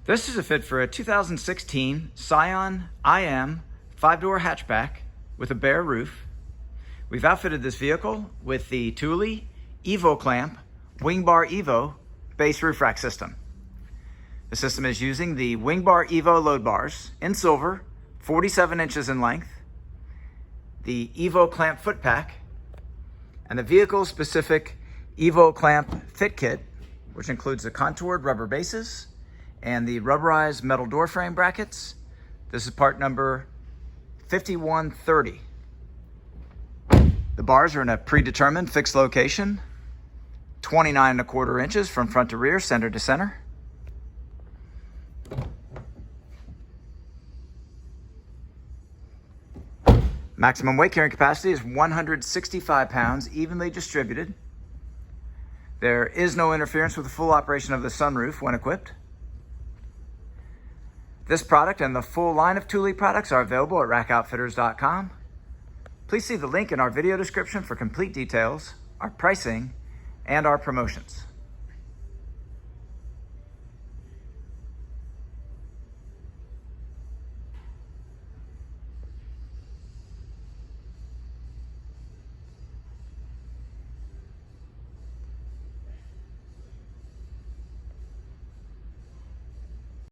This is a fit for a 2016 Scion IM 5-door hatchback with a bare roof. We've outfitted this vehicle with the Thule Evo Clamp WingBar Evo base roof rack system. The system is using the WingBar Evo load bars in silver, 47 inches in length, the Evo Clamp foot pack, and the vehicle-specific Evo Clamp fit kit, which includes the contoured rubber bases and the rubberized metal door frame brackets. This is part number 5130. The bars are in a predetermined fixed location, 29¼ inches from front to rear, center to center. Maximum weight carrying capacity is 165 pounds, evenly distributed. There is no interference with the full operation of the sunroof when equipped. This product and the full line of Thule products are available at rackoutfitters.com. Please see the link in our video description for complete details, our pricing, and our promotions.